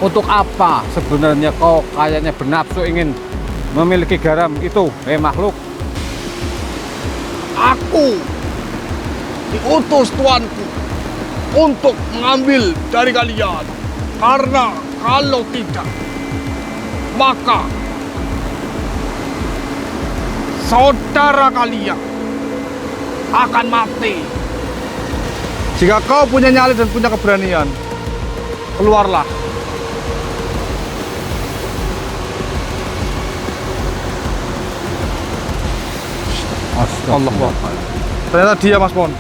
Untuk apa sebenarnya kau kayaknya bernafsu ingin memiliki garam itu, makhluk? Aku diutus tuanku untuk mengambil dari kalian. Karena kalau tidak, maka saudara kalian akan mati. Jika kau punya nyali dan punya keberanian, keluarlah. Allah. Ternyata dia, Mas Pon.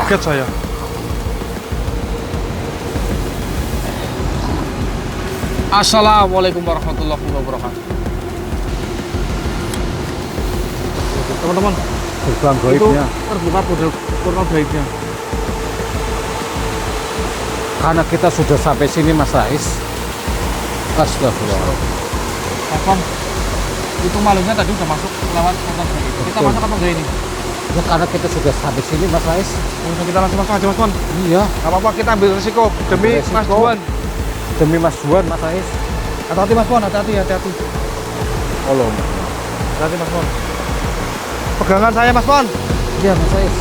Kaget saya. Assalamualaikum warahmatullahi wabarakatuh. Teman-teman, Gerbang itu gaibnya. terbuka portal gaibnya. Karena kita sudah sampai sini, Mas Rais. Astagfirullah. Kapan? Itu makhluknya tadi udah masuk lewat portal gaib. Kita masuk apa enggak ini? Ya, karena kita sudah sampai sini, Mas Rais. Udah kita langsung masuk aja, Mas Pon. Iya. Gak apa-apa, kita ambil resiko demi Resiko. Mas Juan. Demi Mas Juan, Mas Rais. Hati-hati, Mas Pon, hati-hati. Allah. Hati-hati, Mas Pon. Pegangan saya, Mas Pon. Iya, Mas Rais.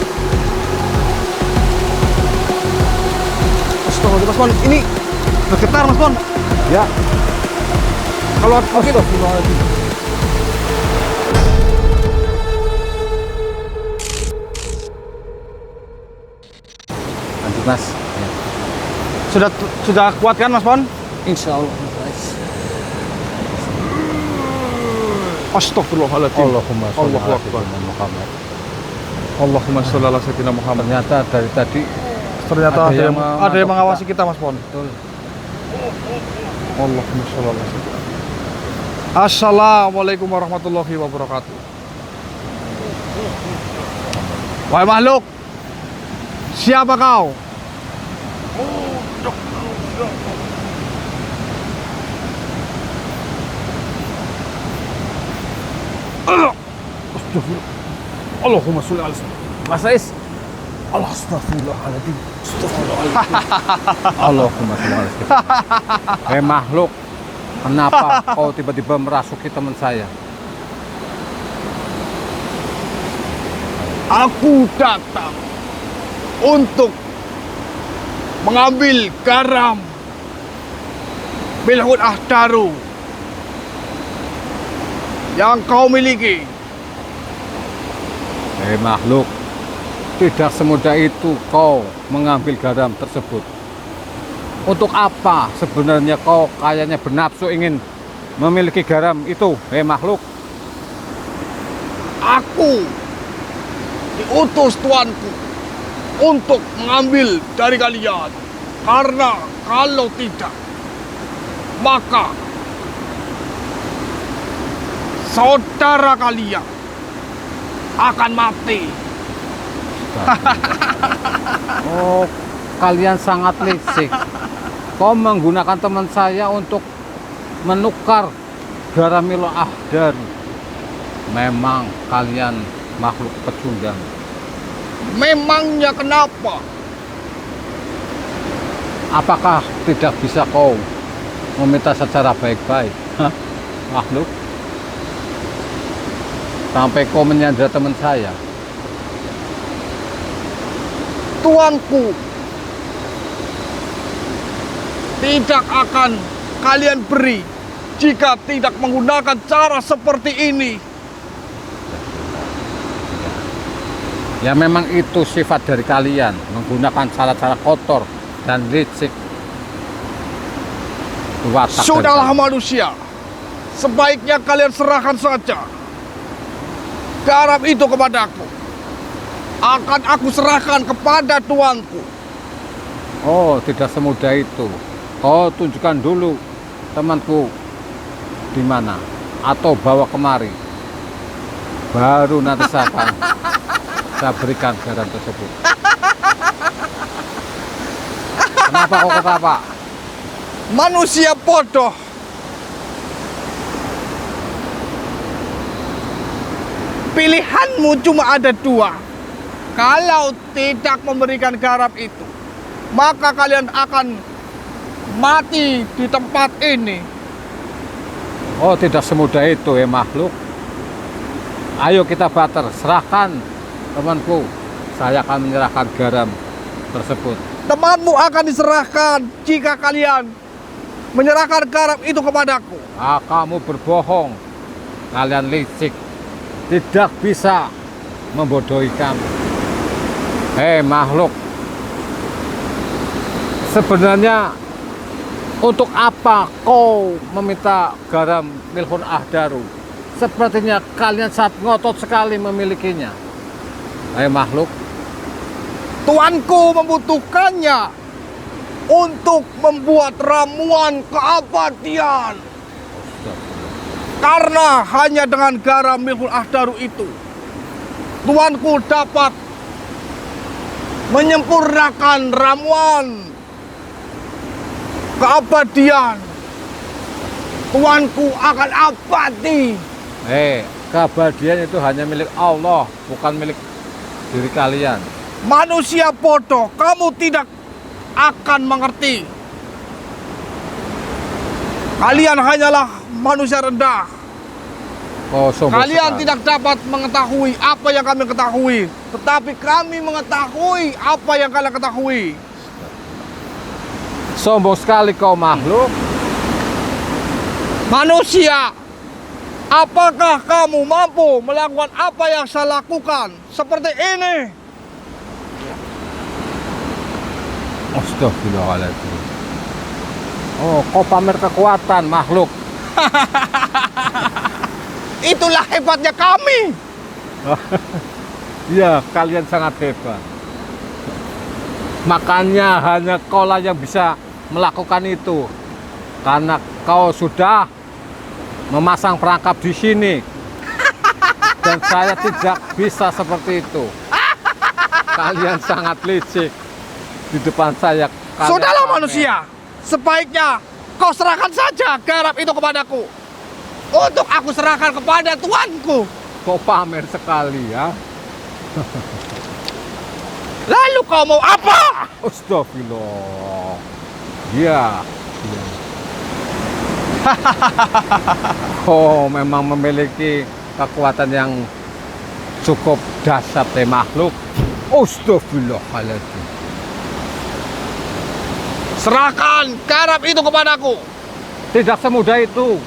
Astagfirullah, Mas Pon. Ini bergetar, Mas Pon. Ya. Kalau mungkin Astagfirullahaladzim. Lanjut, Mas. Ya. sudah kuat kan, Mas Pon? Insya Allah, Mas Rais. Astagfirullahaladzim. Allahumma sholli Allahu ala Akbar. sayyidina Muhammad. Allahumma sholli ala sayyidina Muhammad. Ternyata dari tadi Ternyata Ada ada yang yang memantau mengawasi kita, Mas Pon. betul. Allahumma sholli ala sayyidina. Assalamualaikum warahmatullahi wabarakatuh. Wahai makhluk, siapa kau? Allahumma sholli ala sayyidina Mas Rais. Astagfirullahaladzim. Allahumma sholli ala sayyidina. Makhluk, kenapa kau tiba-tiba merasuki teman saya? Aku datang untuk mengambil garam Milhut Ahdaru yang kau miliki. Makhluk, tidak semudah itu kau mengambil garam tersebut. Untuk apa sebenarnya kau kayaknya bernafsu ingin memiliki garam itu, makhluk? Aku diutus tuanku untuk mengambil dari kalian. Karena kalau tidak, maka saudara kalian akan mati. Oh, kalian sangat licik. Kau menggunakan teman saya untuk menukar garam Milhut Ahdaru. Memang kalian makhluk pecundang. Memangnya kenapa? Apakah tidak bisa kau meminta secara baik-baik? Hah? Makhluk? Sampai kau menyandra teman saya. Tuanku tidak akan kalian beri jika tidak menggunakan cara seperti ini. Ya memang itu sifat dari kalian, menggunakan cara-cara kotor dan licik. Watak dari Sudahlah kalian. manusia, sebaiknya kalian serahkan saja garam itu kepadaku. Akan aku serahkan kepada tuanku. Oh, tidak semudah itu. Oh, tunjukkan dulu temanku di mana, atau bawa kemari. Baru nanti saya berikan garam tersebut. Kenapa kok ketawa? Manusia bodoh. Pilihanmu cuma ada dua. Kalau tidak memberikan garam itu, maka kalian akan mati di tempat ini. Oh, tidak semudah itu makhluk. Ayo kita barter, serahkan temanku. Saya akan menyerahkan garam tersebut. Temanmu akan diserahkan jika kalian menyerahkan garam itu kepadaku. Kamu berbohong. Kalian licik. Tidak bisa membodohi kami. Hei makhluk. Sebenarnya untuk apa kau meminta garam Milhun Ahdaru? Sepertinya kalian sangat ngotot sekali memilikinya. Hei makhluk. Tuanku membutuhkannya untuk membuat ramuan keabadian. Karena hanya dengan garam Milhun Ahdaru itu, tuanku dapat menyempurnakan ramuan keabadian. Tuanku akan abadi. Keabadian itu hanya milik Allah, bukan milik diri kalian. Manusia bodoh, kamu tidak akan mengerti. Kalian hanyalah manusia rendah. Oh, sombong Kalian sekali. tidak dapat mengetahui apa yang kami ketahui, tetapi kami mengetahui apa yang kalian ketahui. Sombong sekali kau makhluk. Manusia, apakah kamu mampu melakukan apa yang saya lakukan seperti ini? Astagfirullahaladzim. Oh, kau pamer kekuatan makhluk. Itulah hebatnya kami. Ya, kalian sangat hebat. Makanya hanya kau lah yang bisa melakukan itu. Karena kau sudah memasang perangkap di sini. Dan saya tidak bisa seperti itu. Kalian sangat licik di depan saya. Kalian Sudahlah pamer. manusia, sebaiknya kau serahkan saja garam itu kepadaku untuk aku serahkan kepada tuanku. Kau pamer sekali ya. Lalu kau mau apa? Astagfirullah. Ya. Oh, memang memiliki kekuatan yang cukup dahsyat makhluk. Astagfirullahaladzim. Serahkan garam itu kepadaku. Tidak semudah itu.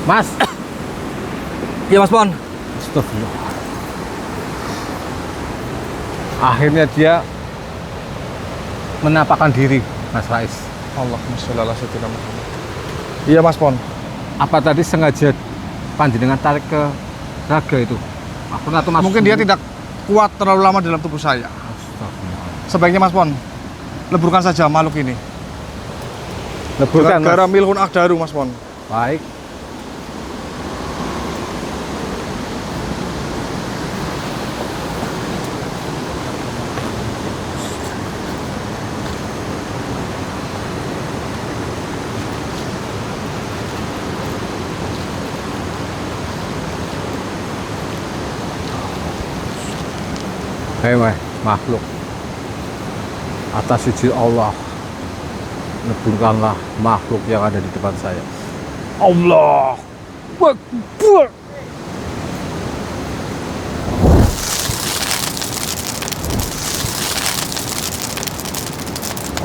Mas. Iya Mas Bon. Astagfirullah. Akhirnya dia menampakkan diri, Mas Rais. Allahumma sholli ala sayyidina Muhammad. Iya Mas Bon. Apa tadi sengaja panjenengan tarik ke raga itu? Atau Mas Mungkin dia tidak kuat terlalu lama dalam tubuh saya. Astagfirullah. Sebaiknya Mas Bon, leburkan saja makhluk ini. Leburkan, Garam Mas. Milhun Ahdaru Mas Bon. Baik. Hei makhluk, atas izin Allah, leburkanlah makhluk yang ada di depan saya. Allah Akbar.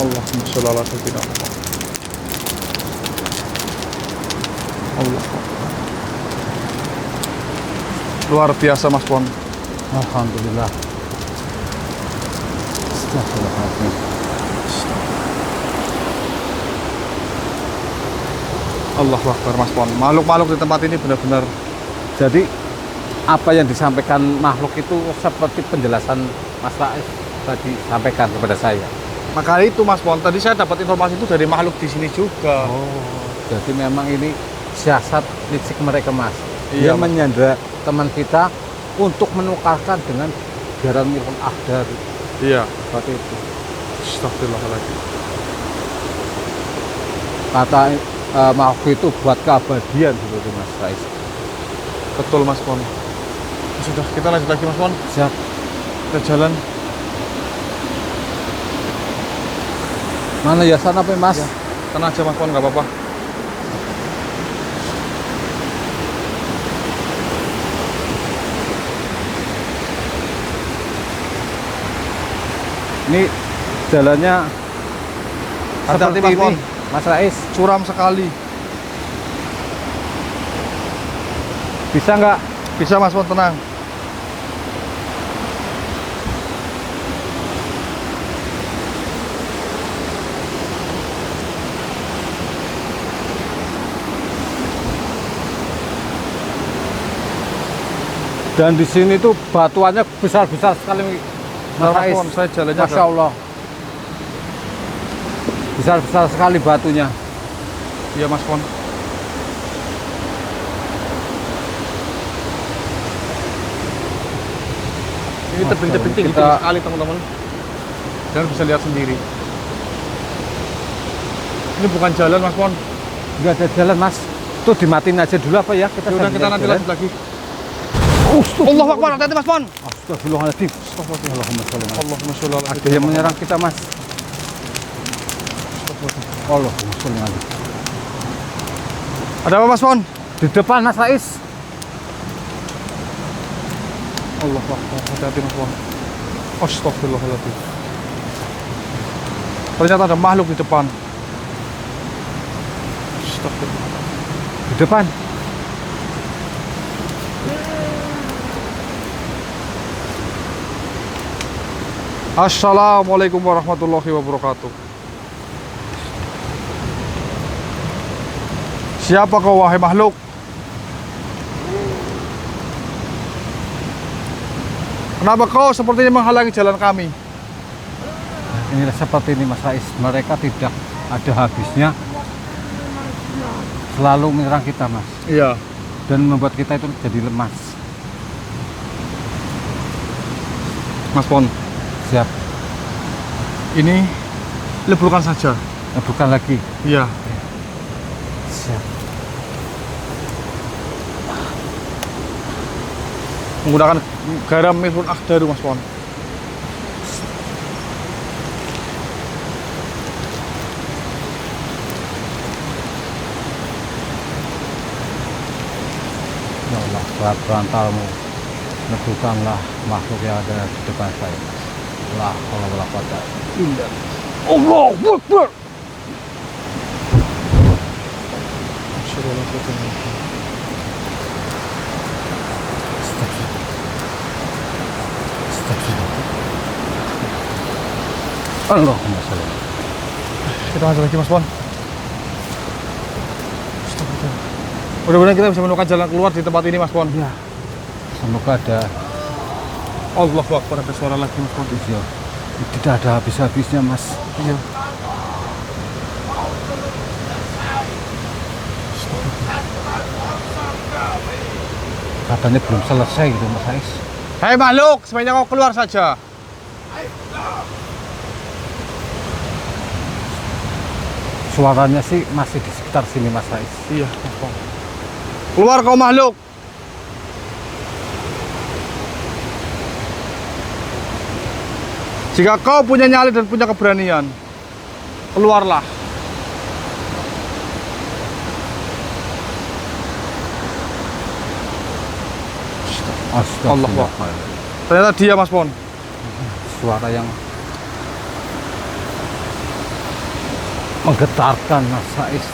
Allahumma sholli ala sayyidina Muhammad. Allah. Luar biasa Mas Bon. Alhamdulillah. Astagfirullahaladzim. Allahu Akbar Mas Bon. Makhluk-makhluk di tempat ini benar-benar. Jadi apa yang disampaikan makhluk itu seperti penjelasan Mas Rais tadi sampaikan kepada saya. Maka itu Mas Bon, tadi saya dapat informasi itu dari makhluk di sini juga. Oh, jadi memang ini siasat licik mereka, Mas. Iya, Dia Mas. menyandra teman kita untuk menukarkan dengan garam Milhun Ahdaru. Iya. Seperti itu. Astagfirullahaladzim. Kata makhluk itu buat keabadian seperti Mas Rais. Betul Mas Pon. Sudah, kita lanjut lagi Mas Pon. Siap. Kita jalan. Mana ya sana Pak Mas? Ya. Tenang aja Mas Pon, nggak apa-apa. Ini jalannya Hati-hati, seperti Mas ini, Pon. Mas Rais. Curam sekali. Bisa nggak? Bisa Mas Pon, tenang. Dan di sini tuh batuannya besar-besar sekali, Mas Mas Rais. Pon, saya jalannya Masya Allah. Besar-besar sekali batunya. Iya Mas Pon. Ini tebing-tebing tinggi Kita- sekali teman-teman. Dan bisa lihat sendiri. Ini bukan jalan Mas Pon. Nggak ada jalan Mas. Tuh dimatiin aja dulu apa ya? Kita Yaudah sambil kita nanti jalan. lanjut lagi. Astagfirullah. Allahu Akbar, hati-hati Mas Pon. Astagfirullahaladzim. Allahumma sholli ala- Allahumma sholli ala Ada yang menyerang kita Mas. Allahumma sholli ala- Ada apa Mas Pon? Di depan Mas Rais. Allahu Akbar, hati-hati Mas Pon. Astagfirullahaladzim. Ternyata ada makhluk di depan. Astagfirullah. Di depan. Assalamualaikum warahmatullahi wabarakatuh. Siapa kau wahai makhluk? Kenapa kau sepertinya menghalangi jalan kami? Inilah seperti ini Mas Rais. Mereka tidak ada habisnya. Selalu menyerang kita Mas. Iya. Dan membuat kita itu jadi lemas. Mas Pon, Siap. ini leburkan saja. Bukan lagi. Iya. Siap. Menggunakan garam Mirfun Akhdaru Mas Pon. Ya Allah, berantalmu. Negukanlah makhluk yang ada di depan saya. La haula wala quwata illa billah. Allahu Akbar. Allahumma sholli. Kita lanjut lagi Mas Pon. Mudah-mudahan kita bisa menemukan jalan keluar di tempat ini Mas Pon. Ya. Semoga ada Allahu Akbar, ada suara lagi Mas Pon. ya, tidak ada habis-habisnya Mas. Iya. Katanya belum selesai gitu Mas Ais. Hei makhluk, sebaiknya kau keluar saja. Suaranya sih masih di sekitar sini Mas Ais. Iya Mas Pon. Keluar kau makhluk. Jika kau punya nyali dan punya keberanian, keluarlah. Astagfirullah. Ternyata dia Mas Pon. Suara yang menggetarkan Mas Ais.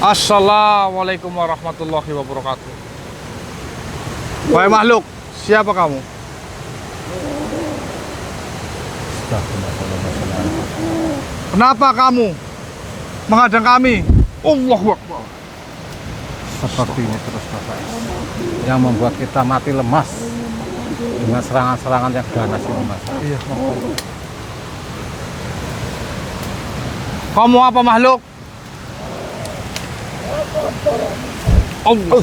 Assalamualaikum warahmatullahi wabarakatuh. Wahai makhluk, siapa kamu? Astagfirullah. Kenapa kamu menghadang kami? Allahu Akbar. Seperti ini terus Mas Ais. Yang membuat kita mati lemas dengan serangan-serangan yang ganas ini Mas Ais. Iya, kamu apa makhluk? Allah.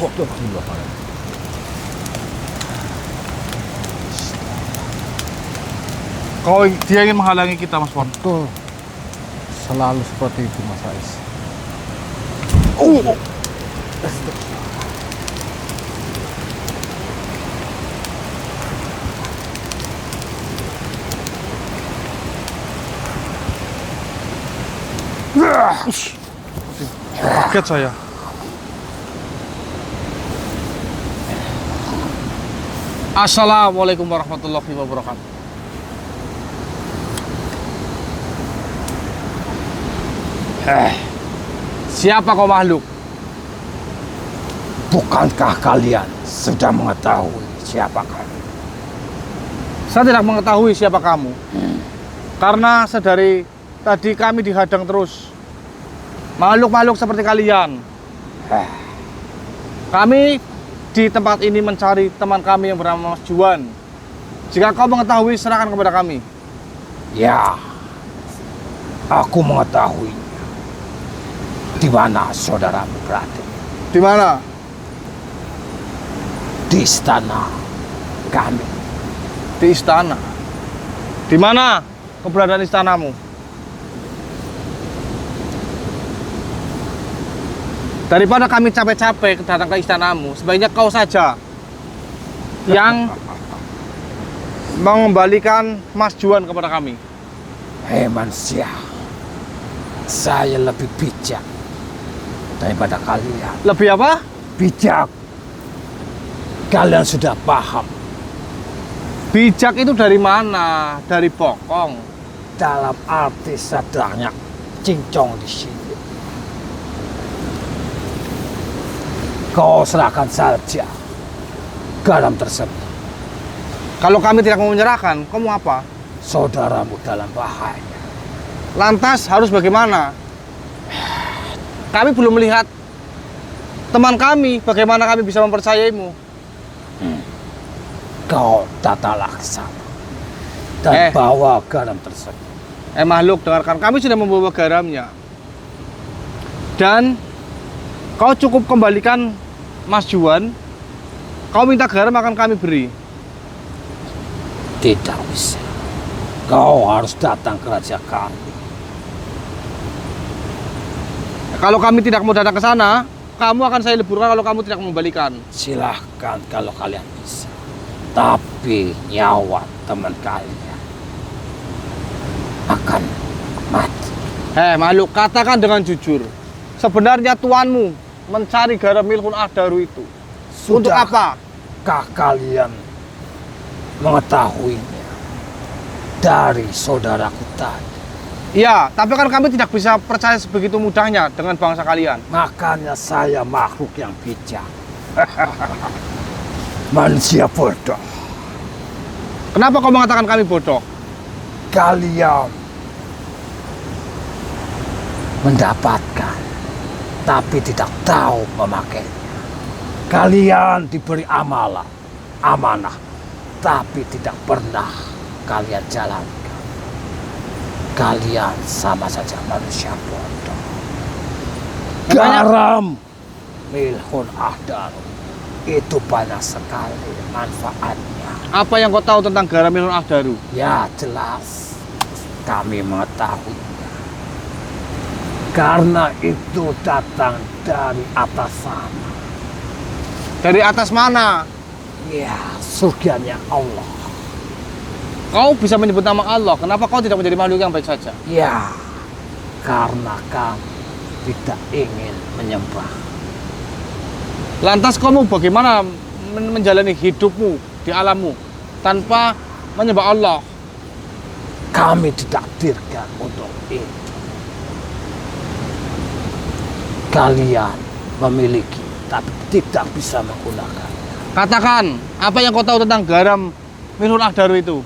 Dia ingin menghalangi kita Mas Pon. Betul. Selalu seperti itu Mas Ais. Kaget saya. Assalamualaikum warahmatullahi wabarakatuh. Siapa kau makhluk? Bukankah kalian sudah mengetahui siapa kamu? Saya tidak mengetahui siapa kamu. Karena sedari tadi kami dihadang terus makhluk-makhluk seperti kalian. Kami di tempat ini mencari teman kami yang bernama Mas Juan. Jika kau mengetahui, serahkan kepada kami. Ya, aku mengetahui di mana saudaramu berada. Di mana? Di istana kami. Di istana. Di mana keberadaan istanamu? Daripada kami capek-capek datang ke istanamu, sebaiknya kau saja yang mengembalikan Mas Juan kepada kami. Hei manusia, saya lebih bijak daripada kalian. Lebih apa? Bijak. Kalian sudah paham Bijak itu dari mana? Dari bokong. dalam arti sebenarnya cincong di sini. Kau serahkan saja garam tersebut. Kalau kami tidak mau menyerahkan, kau mau apa? Saudaramu dalam bahaya. Lantas harus bagaimana? Kami belum melihat teman kami, bagaimana kami bisa mempercayaimu? Kau tata laksana dan bawa garam tersebut. Makhluk, dengarkan, kami sudah membawa garamnya. Dan kau cukup kembalikan Mas Juan. Kau minta garam akan kami beri. Tidak bisa. Kau harus datang ke raja kami. Kalau kami tidak mau datang ke sana, kamu akan saya leburkan kalau kamu tidak mengembalikan. Silahkan kalau kalian bisa. Tapi nyawa teman kalian akan mati. Makhluk, katakan dengan jujur. Sebenarnya tuanmu mencari garam Milhun Ahdaru itu untuk apa? Sudahkah kalian mengetahuinya dari saudaraku tadi? Iya, tapi kan kami tidak bisa percaya sebegitu mudahnya dengan bangsa kalian. Makanya saya makhluk yang bijak. Manusia bodoh. Kenapa kau mengatakan kami bodoh? Kalian mendapatkan tapi tidak tahu memakainya. Kalian diberi amanah, tapi tidak pernah kalian jalankan. Kalian sama saja manusia bodoh. Garam Milhun Ahdaru itu banyak sekali manfaatnya. Apa yang kau tahu tentang garam Milhun Ahdaru? Ya jelas, kami mengetahuinya. Karena itu datang dari atas sana. Dari atas mana? Ya, surganya Allah. Kau bisa menyebut nama Allah, kenapa kau tidak menjadi makhluk yang baik saja? Ya, karena kami tidak ingin menyembah. Lantas kamu bagaimana menjalani hidupmu di alammu tanpa menyembah Allah? Kami ditakdirkan untuk itu. Kalian memiliki, tapi tidak bisa menggunakan. Katakan, apa yang kau tahu tentang garam Milhun Ahdaru itu?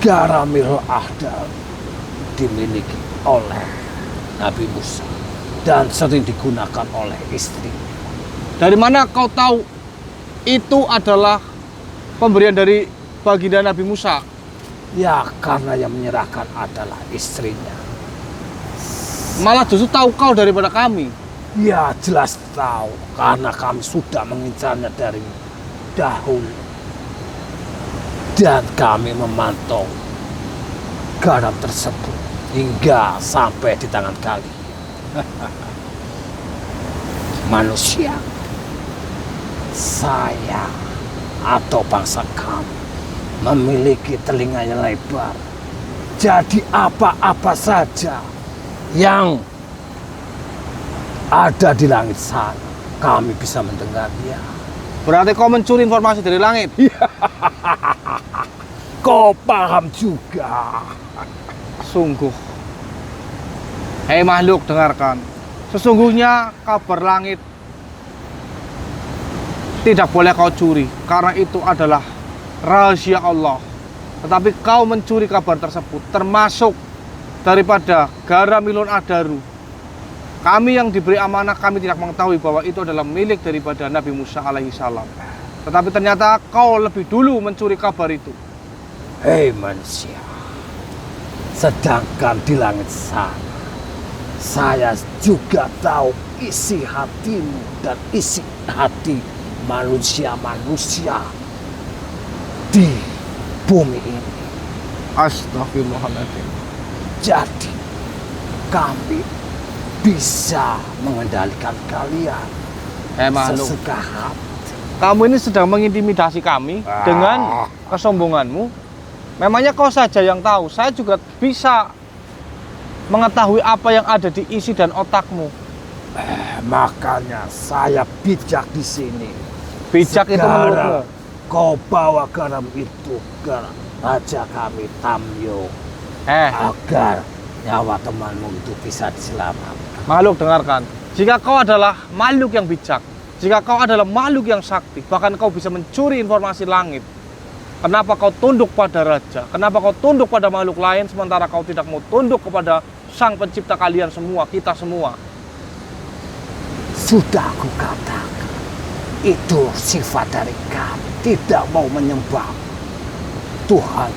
Garam Milhun Ahdaru dimiliki oleh Nabi Musa dan sering digunakan oleh istrinya. Dari mana kau tahu itu adalah pemberian dari baginda Nabi Musa? Ya, karena yang menyerahkan adalah istrinya. Malah justru tahu kau daripada kami. Ya, jelas tahu karena kami sudah mengincarnya dari dahulu. Dan kami memantau garam tersebut hingga sampai di tangan kalian. manusia, saya atau bangsa kami memiliki telinga yang lebar. Jadi apa-apa saja yang ada di langit sana, kami bisa mendengarnya. Berarti kau mencuri informasi dari langit? Kau paham juga. Sungguh. Hei makhluk, dengarkan. Sesungguhnya kabar langit tidak boleh kau curi, karena itu adalah rahasia Allah. Tetapi kau mencuri kabar tersebut, termasuk daripada garam Milon Adaru. Kami yang diberi amanah, kami tidak mengetahui bahwa itu adalah milik daripada Nabi Musa alaihissalam. Tetapi ternyata kau lebih dulu mencuri kabar itu. Hei manusia, sedangkan di langit sana, saya juga tahu isi hatimu dan isi hati manusia-manusia di bumi ini. Astagfirullahaladzim. Jadi kami bisa mengendalikan kalian Makhluk, sesuka hati. kamu ini sedang mengintimidasi kami dengan kesombonganmu. Memangnya kau saja yang tahu, saya juga bisa mengetahui apa yang ada di isi dan otakmu. Makanya saya bijak di sini. Bijak itu menurutmu? Kau bawa garam itu ke raja kami Tamyo agar nyawa temanmu itu bisa diselamatkan. Makhluk, dengarkan. Jika kau adalah makhluk yang bijak, jika kau adalah makhluk yang sakti, bahkan kau bisa mencuri informasi langit, kenapa kau tunduk pada raja? Kenapa kau tunduk pada makhluk lain sementara kau tidak mau tunduk kepada sang pencipta kalian semua, kita semua? Sudah aku katakan, itu sifat dari kami, tidak mau menyembah Tuhan.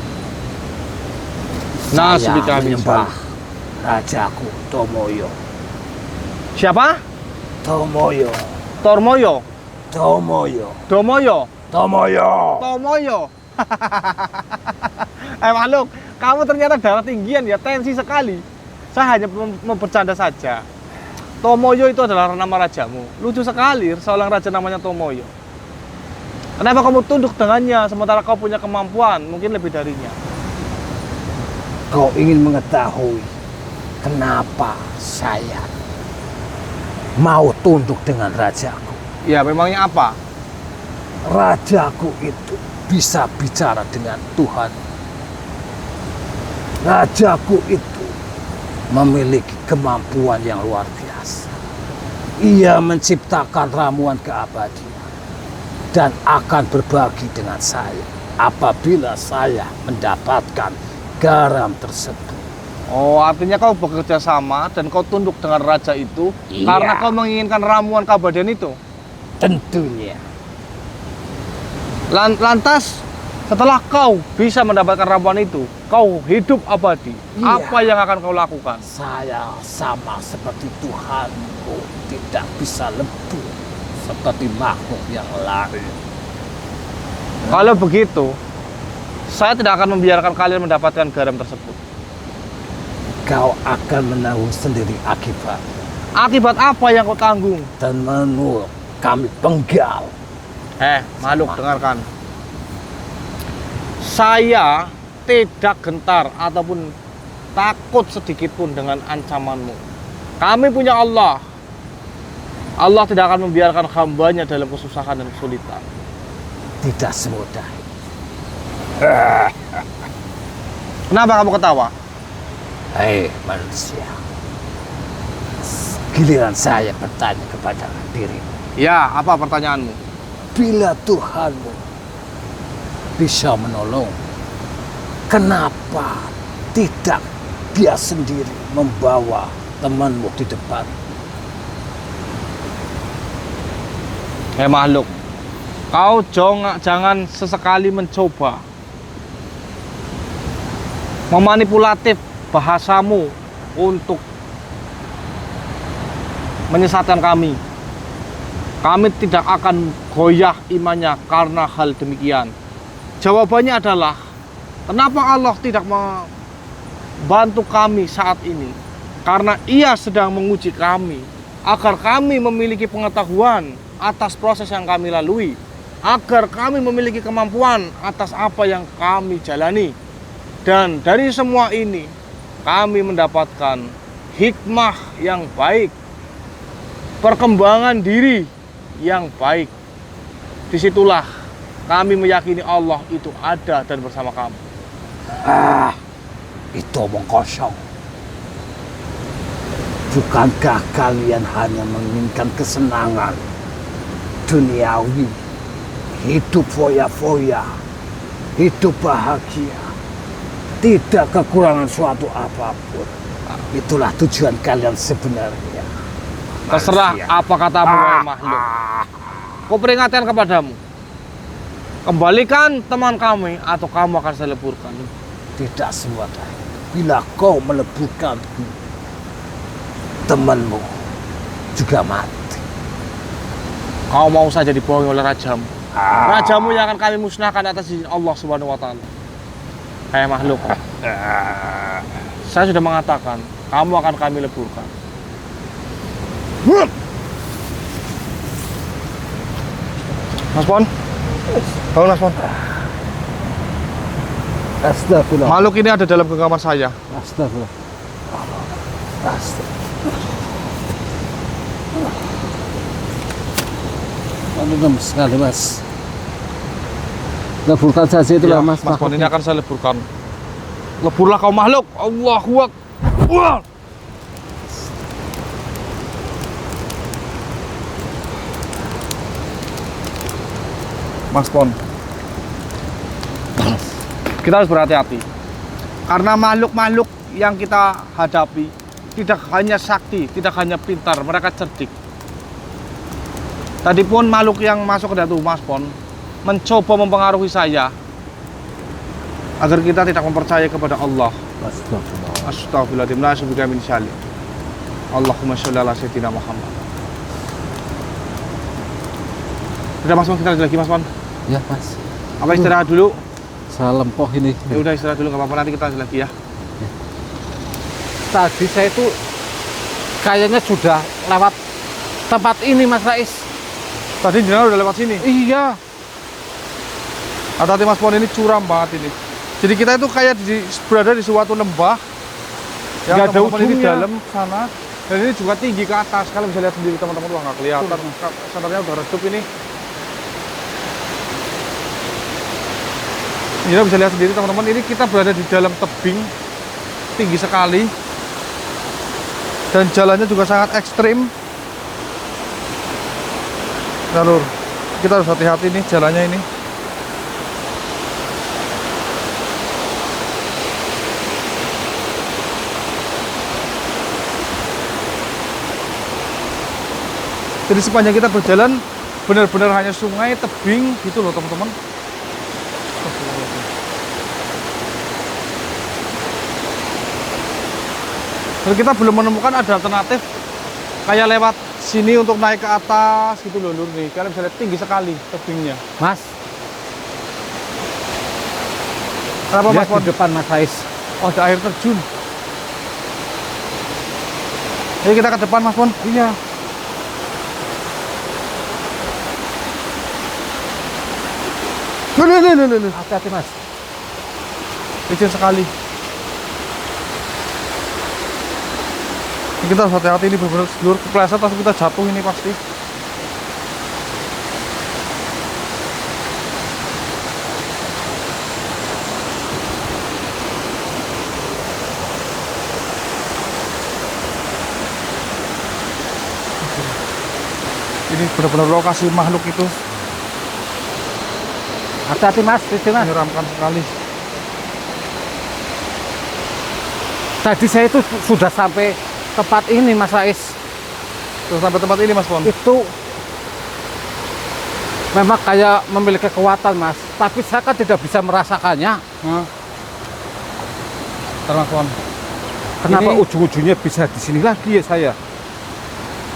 Saya menyembah rajaku Tomoyo. Siapa? Tomoyo. Tormoyo? Tomoyo. Domoyo? Tomoyo. Tomoyo? Makhluk, kamu ternyata darah tinggian ya, tensi sekali. Saya hanya mau bercanda saja. Tomoyo itu adalah nama rajamu. Lucu sekali, seorang raja namanya Tomoyo. Kenapa kamu tunduk dengannya sementara kau punya kemampuan mungkin lebih darinya? Kau ingin mengetahui kenapa saya mau tunduk dengan rajaku? Ya, memangnya apa? Rajaku itu bisa bicara dengan Tuhan. Rajaku itu memiliki kemampuan yang luar biasa. Ia menciptakan ramuan keabadian dan akan berbagi dengan saya apabila saya mendapatkan garam tersebut. Oh, artinya kau bekerja sama dan kau tunduk dengan raja itu karena kau menginginkan ramuan keabadian itu? Tentunya. Lantas, setelah kau bisa mendapatkan ramuan itu, kau hidup abadi. Apa yang akan kau lakukan? Saya sama seperti Tuhanku, tidak bisa lebih seperti makhluk yang lain. Kalau begitu, saya tidak akan membiarkan kalian mendapatkan garam tersebut. Kau akan menanggung sendiri akibat. Akibat apa yang kau tanggung? Dan menurut kami penggal. Makhluk, dengarkan. Saya tidak gentar ataupun takut sedikit pun dengan ancamanmu. Kami punya Allah. Allah tidak akan membiarkan hambanya dalam kesusahan dan kesulitan. Tidak semudah. Kenapa kamu ketawa? Hei manusia, giliran saya bertanya kepada dirimu. Ya, apa pertanyaanmu? Bila Tuhanmu bisa menolong, kenapa tidak dia sendiri membawa temanmu di depan? Makhluk, kau jangan sesekali mencoba memanipulatif bahasamu untuk menyesatkan kami. Kami tidak akan goyah imannya karena hal demikian. Jawabannya adalah, kenapa Allah tidak membantu kami saat ini? Karena Ia sedang menguji kami. agar kami memiliki pengetahuan atas proses yang kami lalui, agar kami memiliki kemampuan atas apa yang kami jalani. Dan dari semua ini kami mendapatkan hikmah yang baik, perkembangan diri yang baik. Disitulah kami meyakini Allah itu ada dan bersama kami. Itu omong kosong. Bukankah kalian hanya menginginkan kesenangan duniawi, hidup foya-foya, hidup bahagia, tidak kekurangan suatu apapun? Itulah tujuan kalian sebenarnya. Terserah Manusia. apa katamu, wahai makhluk. Ku peringatkan kepadamu, kembalikan teman kami atau kamu akan saya leburkan. Tidak semua. Bila kau meleburkan temanmu juga mati. Kau mau saja dibohongi oleh rajamu. Rajamu yang akan kami musnahkan atas izin Allah Subhanahu wa taala. Hai makhluk. Saya sudah mengatakan, kamu akan kami leburkan. Mas Pon. Bangun Mas Pon. Astagfirullah. Makhluk ini ada dalam genggaman saya. Astagfirullah. Astagfirullah. Aduh, lemes sekali mas. Leburkan saja itu Ya, lah mas. Mas Pon ini akan saya leburkan. Leburlah kau makhluk. Allahu Akbar. Mas Pon, kita harus berhati-hati karena makhluk-makhluk yang kita hadapi tidak hanya sakti, tidak hanya pintar, mereka cerdik. Tadi pun makhluk yang masuk ke dalam Mas Pon mencoba mempengaruhi saya agar kita tidak mempercayai kepada Allah. Astagfirullah. Astagfirullahaladzim, la subhika min syalik. Allahumma sholli ala sayyidina Muhammad. Udah Mas Pon, kita lanjut lagi Mas Pon. Ya mas. Apa istirahat dulu? Saya lempoh ini. Ya udah istirahat dulu, nggak apa-apa, nanti kita lanjut lagi ya. Tadi saya itu kayaknya sudah lewat tempat ini Mas Rais. Tadi jenengan udah lewat sini. Iya. Hati-hati Mas Pon, ini curam banget ini. Jadi kita itu kayak berada di suatu lembah yang Nggak ada teman-teman ini di ujungnya. dalam sana. Dan ini juga tinggi ke atas. Kalian bisa lihat sendiri teman-teman, wah nggak kelihatan. Sandarnya udah redup ini. Kita bisa lihat sendiri teman-teman, ini kita berada di dalam tebing tinggi sekali. Dan jalannya juga sangat ekstrim. Jalur, kita harus hati-hati nih jalannya ini. Jadi sepanjang kita berjalan benar-benar hanya sungai, tebing gitu loh teman-teman. Dan kita belum menemukan ada alternatif kayak lewat sini untuk naik ke atas gitu loh Lur nih. Kalian bisa lihat tinggi sekali tebingnya. Mas, Kenapa Mas lihat Pon? di depan Mas Rais. Oh, ada air terjun. Jadi kita ke depan Mas Pon. Iya. Loh. Hati-hati Mas. Licin sekali. Kita harus hati-hati, ini benar-benar seluruh kepleset langsung kita jatuh ini pasti. Ini benar-benar lokasi makhluk itu Hati-hati Mas, itu Mas. menyeramkan sekali. Tadi saya itu sudah sampai tempat ini Mas Rais. Terus sampai tempat ini Mas Pon. Itu memang kayak memiliki kekuatan Mas, tapi saya kan tidak bisa merasakannya. Ntar Mas Pon. Kenapa Ini- ujung-ujungnya bisa di sini lagi ya saya?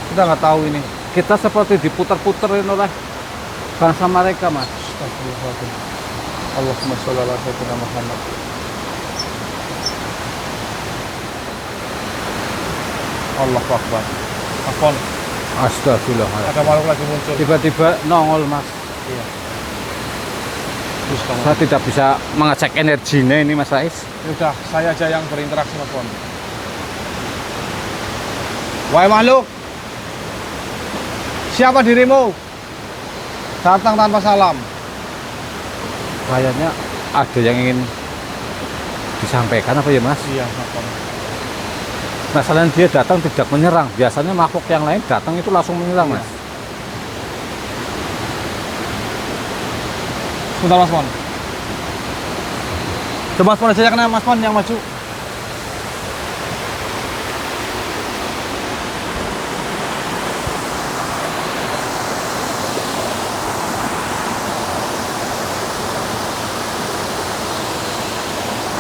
Kita nggak tahu ini. Kita seperti diputar-puterin oleh bangsa mereka Mas. Astagfirullahaladzim. Allahumma sholli ala sayyidina Muhammad. Allahu Akbar. Mas Pon, Astagfirullahaladzim. Ada makhluk lagi muncul. Tiba-tiba nongol mas. Iya. Terus kamu. Saya tidak bisa mengecek energinya ini mas Rais. Ya udah, saya aja yang berinteraksi Mas Pon. Wahai makhluk, siapa dirimu? Datang tanpa salam. Kayaknya ada yang ingin disampaikan apa ya mas? Iya, Mas Pon. Masalahnya dia datang tidak menyerang. Biasanya makhluk yang lain datang itu langsung menyerang mas. Sebentar Mas Pon. Coba Mas Pon aja kena Mas Pon yang maju.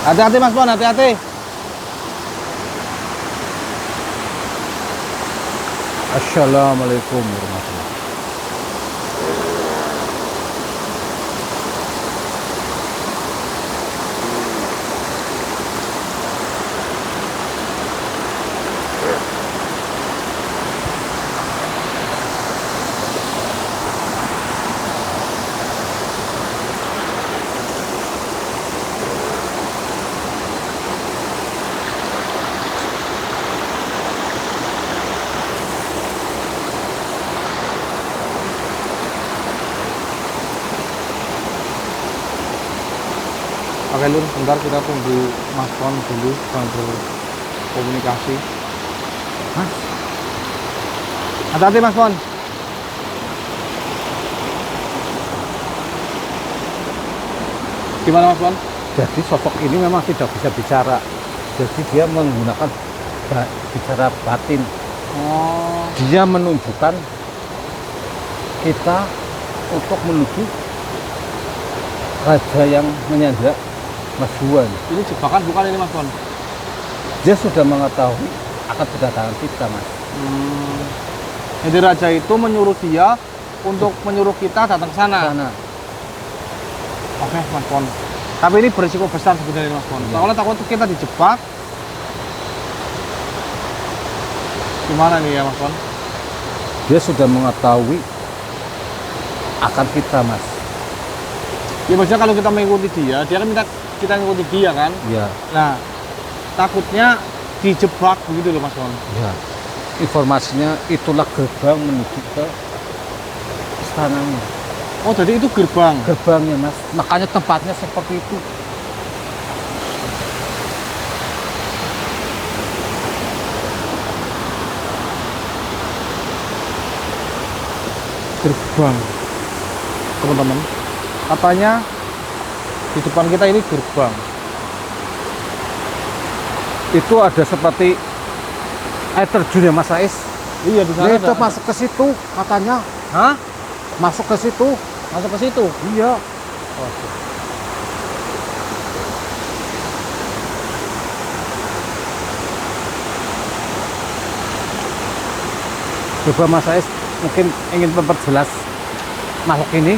Hati-hati Mas Pon, hati-hati. Assalamualaikum warahmatullahi. Oke Lur, sebentar kita tunggu Mas Pon dulu sambil berkomunikasi. Mas, Hati-hati Mas Pon. Gimana Mas Pon? jadi sosok ini memang tidak bisa bicara. Jadi dia menggunakan bicara batin. Oh, Dia menunjukkan kita untuk menuju raja yang menyandra Mas Juan. ini jebakan bukan ini Mas Pon? Dia sudah mengetahui akan kedatangan kita mas. Jadi raja itu menyuruh dia untuk menyuruh kita datang ke sana. Sana. Oke Mas Pon. Tapi ini berisiko besar sebenarnya Mas Pon. Iya. Soalnya takut kita dijebak. Gimana nih ya Mas Pon? Dia sudah mengetahui akan kita mas. Ya maksudnya kalau kita mengikuti dia kan minta kita mengikuti dia kan. Ya, Nah, takutnya dijebak begitu loh Mas Pon. ya. Informasinya itulah gerbang menuju ke istananya. Oh jadi itu gerbang. Gerbangnya mas. Makanya tempatnya seperti itu. Gerbang. Teman-teman, katanya di depan kita ini gerbang. Itu ada seperti air terjun ya mas Rais. Iya di sana. Nah, itu ada. masuk ke situ katanya. Hah? Masuk ke situ. Masuk ke situ. Iya. Coba mas Rais mungkin ingin memperjelas makhluk ini.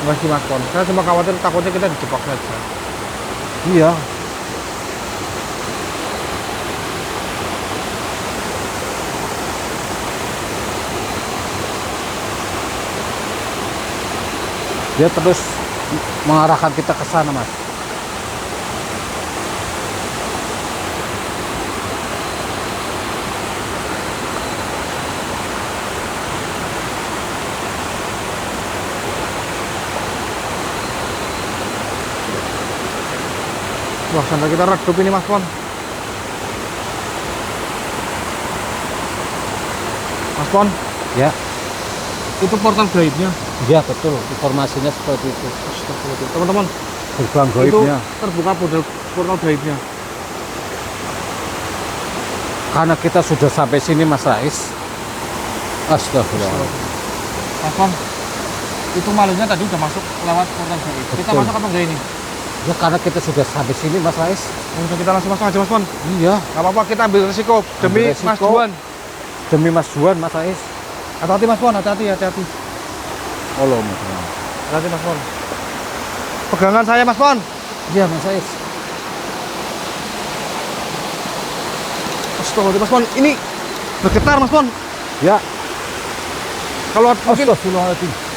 Enggak sih Mas Pon. Saya cuma khawatir takutnya kita dijebak saja. Iya. Dia terus mengarahkan kita ke sana, Mas. Wah, sampai kita redup ini Mas Pon. Mas Pon, Ya, itu portal gaibnya. iya betul. Informasinya seperti itu. Astagfirullah. Teman-teman, Gerbang itu gaibnya. terbuka portal gaibnya. Karena kita sudah sampai sini, Mas Rais. Astagfirullah. Mas Pon, itu makhluknya tadi udah masuk lewat portal gaib. Kita Betul. masuk apa enggak ini? Ya karena kita sudah sampai sini, Mas Rais. Udah kita langsung masuk aja Mas Pon. Iya. Gak apa-apa, kita ambil resiko demi Ambil resiko. Mas Juan. Demi Mas Juan, Mas Rais. Hati-hati Mas Pon, hati-hati. Allah, Mas Juan. Hati-hati Mas Pon. Pegangan saya Mas Pon. Iya, Mas Rais. Astagfirullah Mas Pon, ini bergetar Mas Pon. Ya, Kalau mungkin astagfirullahaladzim.